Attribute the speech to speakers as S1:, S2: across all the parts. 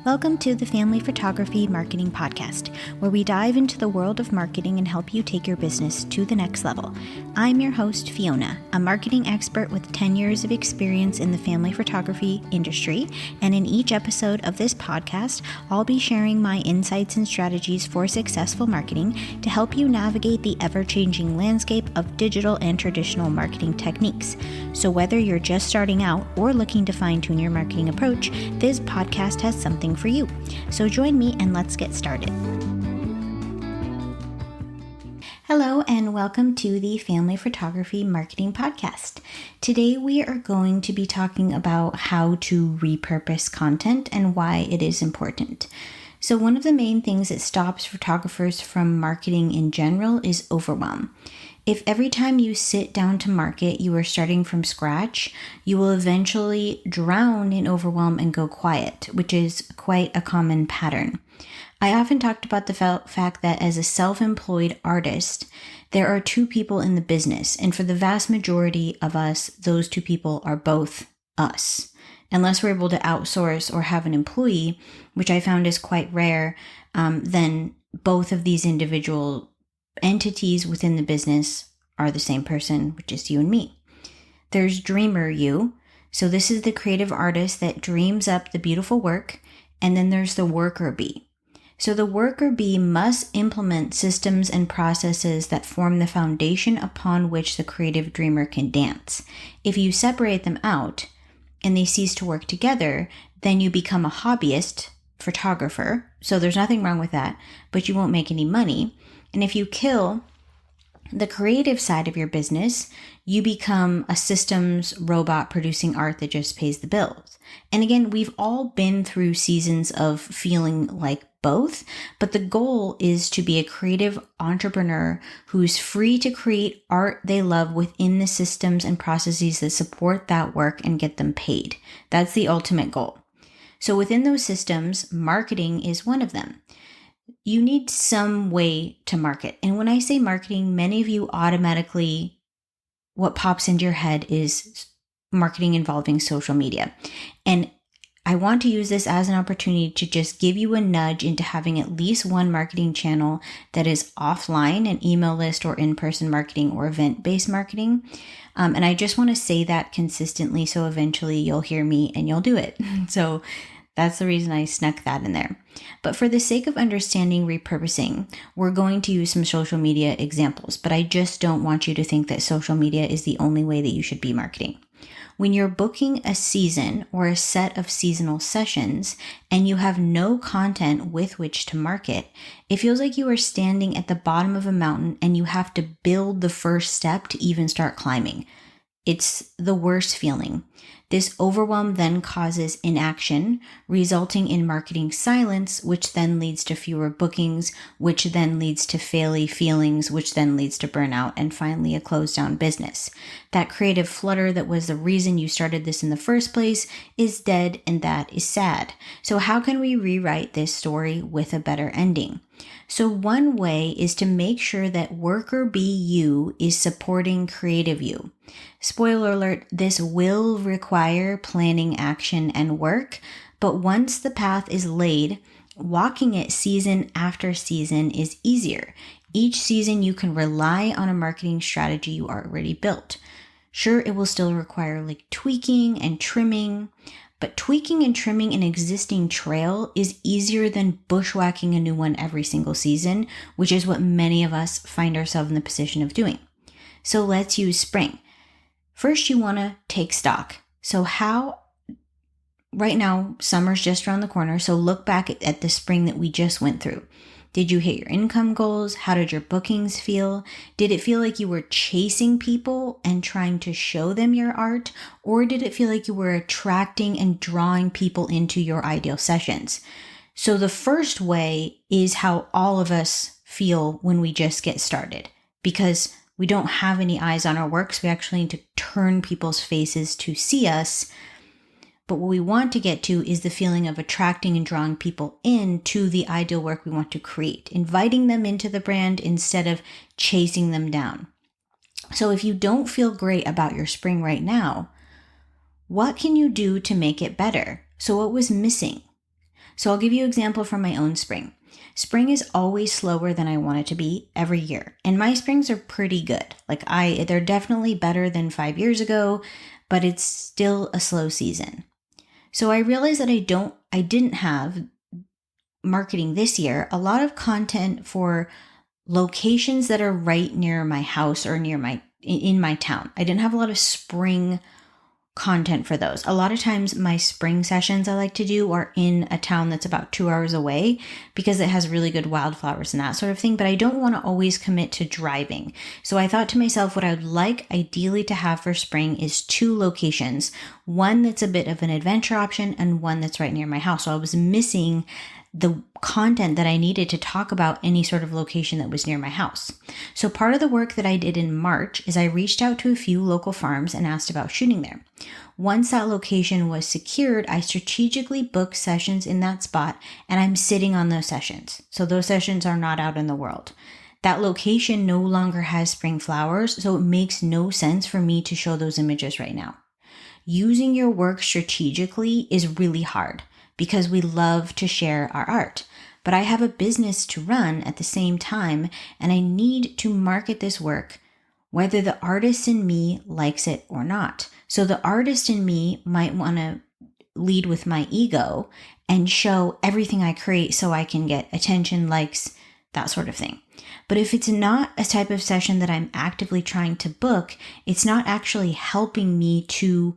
S1: Welcome to the Family Photography Marketing Podcast, where we dive into the world of marketing and help you take your business to the next level. I'm your host, Fiona, a marketing expert with 10 years of experience in the family photography industry, and in each episode of this podcast, I'll be sharing my insights and strategies for successful marketing to help you navigate the ever-changing landscape of digital and traditional marketing techniques. So whether you're just starting out or looking to fine-tune your marketing approach, this podcast has something for you. So join me and let's get started. Hello and welcome to the Family Photography Marketing Podcast. Today we are going to be talking about how to repurpose content and why it is important. So one of the main things that stops photographers from marketing in general is overwhelm. If every time you sit down to market, you are starting from scratch, you will eventually drown in overwhelm and go quiet, which is quite a common pattern. I often talked about the fact that as a self-employed artist, there are two people in the business, and for the vast majority of us, those two people are both us. Unless we're able to outsource or have an employee, which I found is quite rare, then both of these individual entities within the business are the same person, which is you and me. There's dreamer you. So this is the creative artist that dreams up the beautiful work. And then there's the worker bee. So the worker bee must implement systems and processes that form the foundation upon which the creative dreamer can dance. If you separate them out and they cease to work together, then you become a hobbyist photographer. So there's nothing wrong with that, but you won't make any money. And if you kill the creative side of your business, you become a systems robot producing art that just pays the bills. And again, we've all been through seasons of feeling like both, but the goal is to be a creative entrepreneur who's free to create art they love within the systems and processes that support that work and get them paid. That's the ultimate goal. So within those systems, marketing is one of them. You need some way to market. And when I say marketing, many of you automatically, what pops into your head is marketing involving social media. And I want to use this as an opportunity to just give you a nudge into having at least one marketing channel that is offline, an email list or in-person marketing or event-based marketing. And I just want to say that consistently so eventually you'll hear me and you'll do it. So that's the reason I snuck that in there. But for the sake of understanding repurposing, we're going to use some social media examples, but I just don't want you to think that social media is the only way that you should be marketing. When you're booking a season or a set of seasonal sessions and you have no content with which to market, it feels like you are standing at the bottom of a mountain and you have to build the first step to even start climbing. It's the worst feeling. This overwhelm then causes inaction, resulting in marketing silence, which then leads to fewer bookings, which then leads to faily feelings, which then leads to burnout, and finally a closed down business. That creative flutter that was the reason you started this in the first place is dead, and that is sad. So how can we rewrite this story with a better ending? So one way is to make sure that worker bee you is supporting creative you. Spoiler alert, this will require planning, action, and work, but once the path is laid, walking it season after season is easier. Each season you can rely on a marketing strategy you already built. Sure, it will still require tweaking and trimming, but tweaking and trimming an existing trail is easier than bushwhacking a new one every single season, which is what many of us find ourselves in the position of doing. So let's use spring. First, you want to take stock. So right now, summer's just around the corner, so look back at the spring that we just went through. Did you hit your income goals? How did your bookings feel? Did it feel like you were chasing people and trying to show them your art? Or did it feel like you were attracting and drawing people into your ideal sessions? So the first way is how all of us feel when we just get started, because we don't have any eyes on our work, so we actually need to turn people's faces to see us. But what we want to get to is the feeling of attracting and drawing people into the ideal work we want to create, inviting them into the brand instead of chasing them down. So if you don't feel great about your spring right now, what can you do to make it better? So what was missing? So I'll give you an example from my own spring. Spring is always slower than I want it to be every year. And my springs are pretty good. They're definitely better than 5 years ago, but it's still a slow season. So I realized that I didn't have marketing this year, a lot of content for locations that are right near my house or in my town. I didn't have a lot of spring content for those. A lot of times my spring sessions I like to do are in a town that's about 2 hours away because it has really good wildflowers and that sort of thing, but I don't want to always commit to driving. So I thought to myself, what I would like ideally to have for spring is 2 locations, one that's a bit of an adventure option and one that's right near my house. So I was missing the content that I needed to talk about any sort of location that was near my house. So part of the work that I did in March is I reached out to a few local farms and asked about shooting there. Once that location was secured, I strategically booked sessions in that spot, and I'm sitting on those sessions. So those sessions are not out in the world. That location no longer has spring flowers, so it makes no sense for me to show those images right now. Using your work strategically is really hard, because we love to share our art. But I have a business to run at the same time, and I need to market this work, whether the artist in me likes it or not. So the artist in me might want to lead with my ego and show everything I create so I can get attention, likes, that sort of thing. But if it's not a type of session that I'm actively trying to book, it's not actually helping me to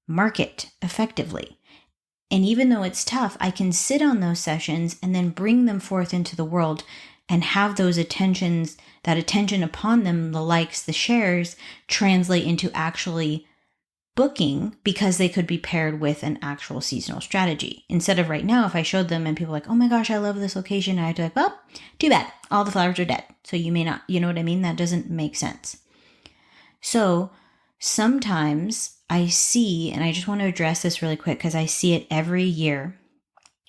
S1: market effectively. And even though it's tough, I can sit on those sessions and then bring them forth into the world and have that attention upon them, the likes, the shares, translate into actually booking, because they could be paired with an actual seasonal strategy. Instead of right now, if I showed them and people are like, oh my gosh, I love this location, I'd be like, well, too bad, all the flowers are dead. So you may not, you know what I mean? That doesn't make sense. So sometimes I see, and I just want to address this really quick because I see it every year,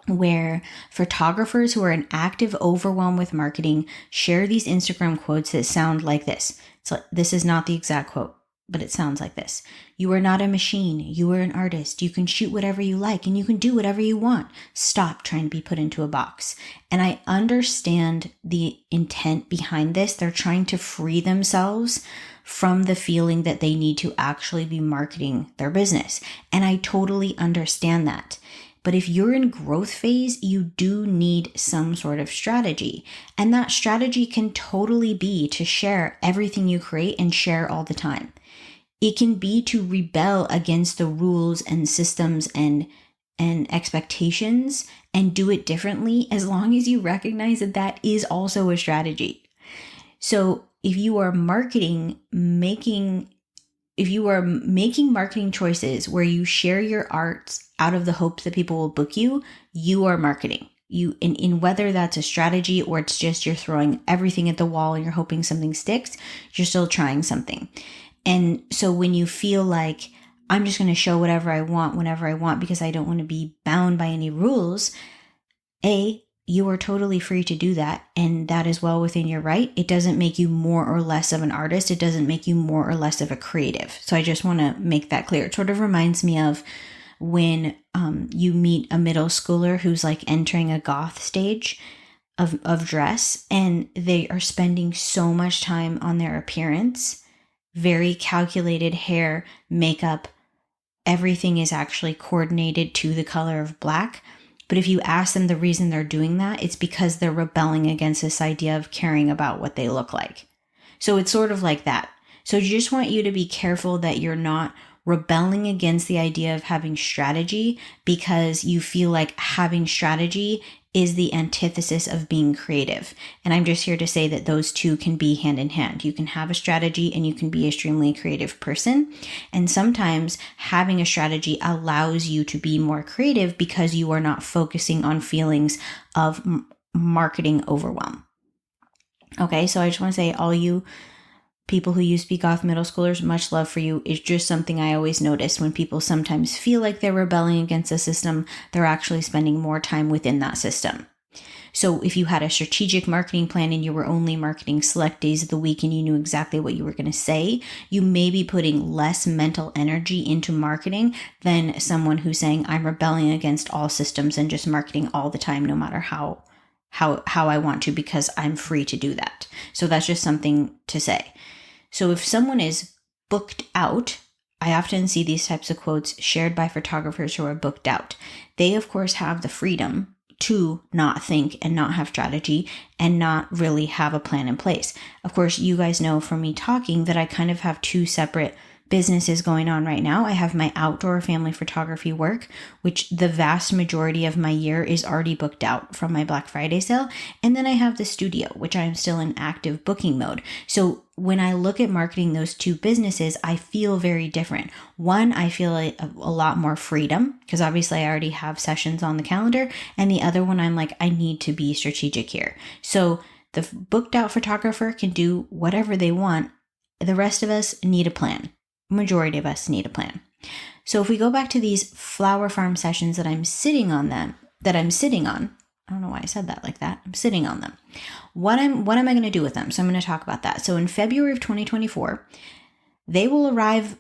S1: where photographers who are in active overwhelm with marketing share these Instagram quotes that sound like this. So this is not the exact quote, but it sounds like this. You are not a machine. You are an artist. You can shoot whatever you like and you can do whatever you want. Stop trying to be put into a box. And I understand the intent behind this. They're trying to free themselves from the feeling that they need to actually be marketing their business. And I totally understand that. But if you're in growth phase, you do need some sort of strategy. And that strategy can totally be to share everything you create and share all the time. It can be to rebel against the rules and systems and expectations and do it differently, as long as you recognize that that is also a strategy. So if you are making marketing choices where you share your art out of the hopes that people will book you, you are marketing. In whether that's a strategy or it's just you're throwing everything at the wall and you're hoping something sticks, you're still trying something. And so when you feel like I'm just going to show whatever I want whenever I want because I don't want to be bound by any rules, you are totally free to do that, and that is well within your right. It doesn't make you more or less of an artist. It doesn't make you more or less of a creative. So I just want to make that clear. It sort of reminds me of when you meet a middle schooler who's like entering a goth stage of dress, and they are spending so much time on their appearance, very calculated hair, makeup, everything is actually coordinated to the color of black. But if you ask them the reason they're doing that, it's because they're rebelling against this idea of caring about what they look like. So it's sort of like that. So I just want you to be careful that you're not rebelling against the idea of having strategy because you feel like having strategy is the antithesis of being creative. And I'm just here to say that those two can be hand in hand. You can have a strategy and you can be an extremely creative person. And sometimes having a strategy allows you to be more creative because you are not focusing on feelings of marketing overwhelm. Okay, so I just want to say, all you people who used to be goth middle schoolers, much love for you. It's just something I always notice when people sometimes feel like they're rebelling against a system, they're actually spending more time within that system. So if you had a strategic marketing plan and you were only marketing select days of the week and you knew exactly what you were going to say, you may be putting less mental energy into marketing than someone who's saying, I'm rebelling against all systems and just marketing all the time, no matter how I want to, because I'm free to do that. So that's just something to say. So if someone is booked out, I often see these types of quotes shared by photographers who are booked out. They, of course, have the freedom to not think and not have strategy and not really have a plan in place. Of course, you guys know from me talking that I kind of have two separate businesses going on right now. I have my outdoor family photography work, which the vast majority of my year is already booked out from my Black Friday sale. And then I have the studio, which I'm still in active booking mode. So when I look at marketing those two businesses, I feel very different. One, I feel a lot more freedom because obviously I already have sessions on the calendar. And the other one, I'm like, I need to be strategic here. So the booked out photographer can do whatever they want. The rest of us need a plan. Majority of us need a plan. So if we go back to these flower farm sessions that I'm sitting on, I don't know why I said that like that. I'm sitting on them. What am I going to do with them? So I'm going to talk about that. So in February of 2024, they will arrive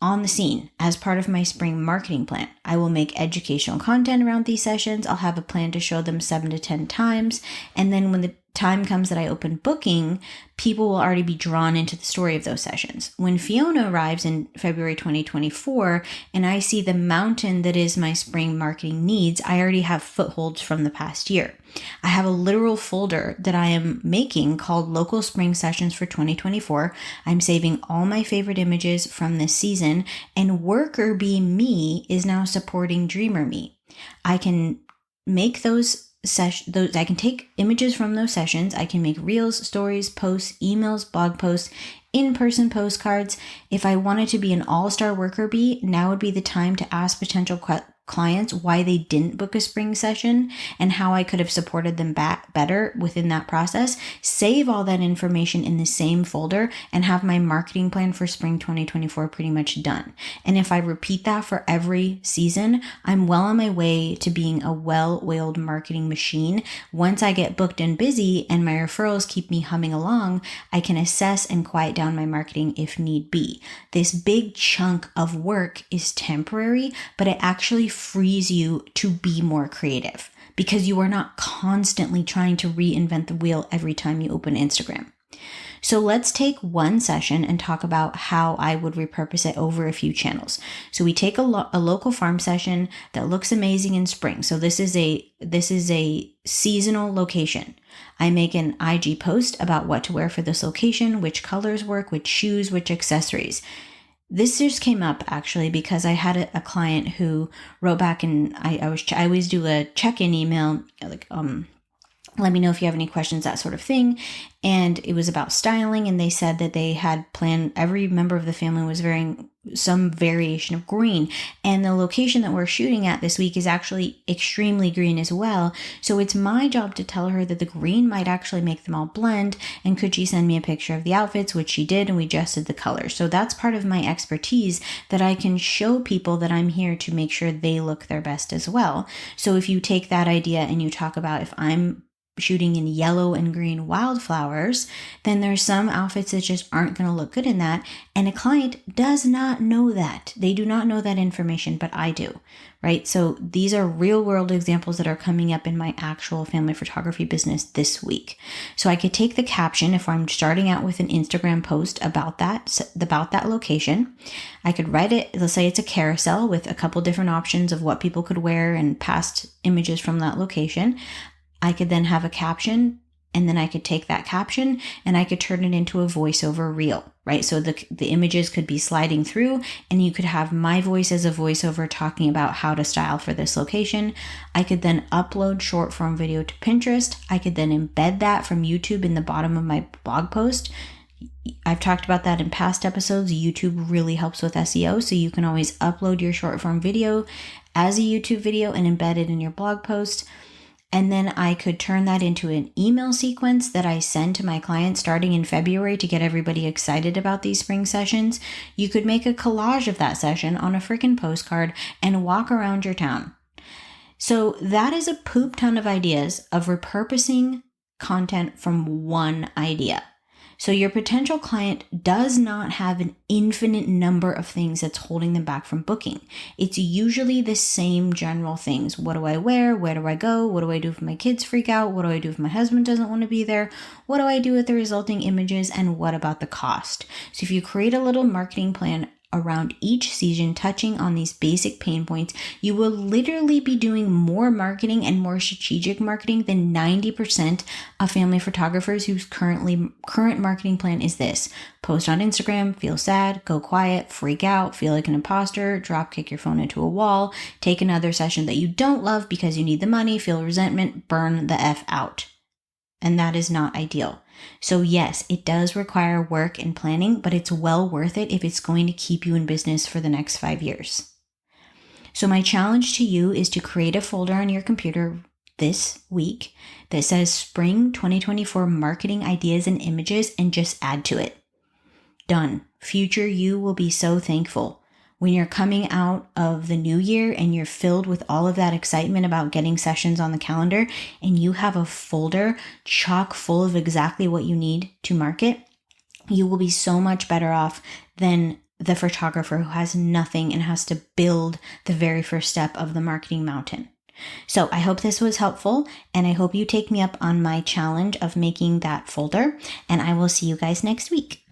S1: on the scene as part of my spring marketing plan. I will make educational content around these sessions. I'll have a plan to show them 7 to 10 times. And then when the time comes that I open booking, people will already be drawn into the story of those sessions. When Fiona arrives in February 2024 and I see the mountain that is my spring marketing needs, I already have footholds from the past year. I have a literal folder that I am making called Local Spring Sessions for 2024. I'm saving all my favorite images from this season, and Worker Bee Me is now supporting Dreamer Me. I can make I can take images from those sessions. I can make reels, stories, posts, emails, blog posts, in-person postcards. If I wanted to be an all-star worker bee, now would be the time to ask potential clients why they didn't book a spring session and how I could have supported them back better within that process. Save all that information in the same folder and have my marketing plan for spring 2024 pretty much done. And if I repeat that for every season, I'm well on my way to being a well-oiled marketing machine. Once I get booked and busy and my referrals keep me humming along, I can assess and quiet down my marketing if need be. This big chunk of work is temporary, but it actually frees you to be more creative because you are not constantly trying to reinvent the wheel every time you open Instagram. So let's take one session and talk about how I would repurpose it over a few channels. So we take a local farm session that looks amazing in spring. So this is a seasonal location. I make an IG post about what to wear for this location, which colors work, which shoes, which accessories. This just came up actually because I had a client who wrote back, and I always do a check-in email, like, let me know if you have any questions, that sort of thing. And it was about styling. And they said that they had planned, every member of the family was wearing some variation of green. And the location that we're shooting at this week is actually extremely green as well. So it's my job to tell her that the green might actually make them all blend. And could she send me a picture of the outfits, which she did, and we adjusted the colors. So that's part of my expertise, that I can show people that I'm here to make sure they look their best as well. So if you take that idea and you talk about, if I'm shooting in yellow and green wildflowers, then there's some outfits that just aren't going to look good in that. And a client does not know that. They do not know that information, but I do, right? So these are real world examples that are coming up in my actual family photography business this week. So I could take the caption, if I'm starting out with an Instagram post about that location, I could write it, let's say it's a carousel with a couple different options of what people could wear and past images from that location. I could then have a caption, and then I could take that caption and I could turn it into a voiceover reel, right? So the images could be sliding through, and you could have my voice as a voiceover talking about how to style for this location. I could then upload short form video to Pinterest. I could then embed that from YouTube in the bottom of my blog post. I've talked about that in past episodes. YouTube really helps with SEO, so you can always upload your short form video as a YouTube video and embed it in your blog post. And then I could turn that into an email sequence that I send to my clients starting in February to get everybody excited about these spring sessions. You could make a collage of that session on a freaking postcard and walk around your town. So that is a poop ton of ideas of repurposing content from one idea. So your potential client does not have an infinite number of things that's holding them back from booking. It's usually the same general things. What do I wear? Where do I go? What do I do if my kids freak out? What do I do if my husband doesn't want to be there? What do I do with the resulting images? And what about the cost? So if you create a little marketing plan around each season, touching on these basic pain points, you will literally be doing more marketing and more strategic marketing than 90% of family photographers whose current marketing plan is this: post on Instagram, feel sad, go quiet, freak out, feel like an imposter, drop kick your phone into a wall, take another session that you don't love because you need the money, feel resentment, burn the F out. And that is not ideal. So yes, it does require work and planning, but it's well worth it if it's going to keep you in business for the next 5 years. So my challenge to you is to create a folder on your computer this week that says Spring 2024 Marketing Ideas and Images, and just add to it. Done. Future you will be so thankful. When you're coming out of the new year and you're filled with all of that excitement about getting sessions on the calendar, and you have a folder chock full of exactly what you need to market, you will be so much better off than the photographer who has nothing and has to build the very first step of the marketing mountain. So I hope this was helpful, and I hope you take me up on my challenge of making that folder, and I will see you guys next week.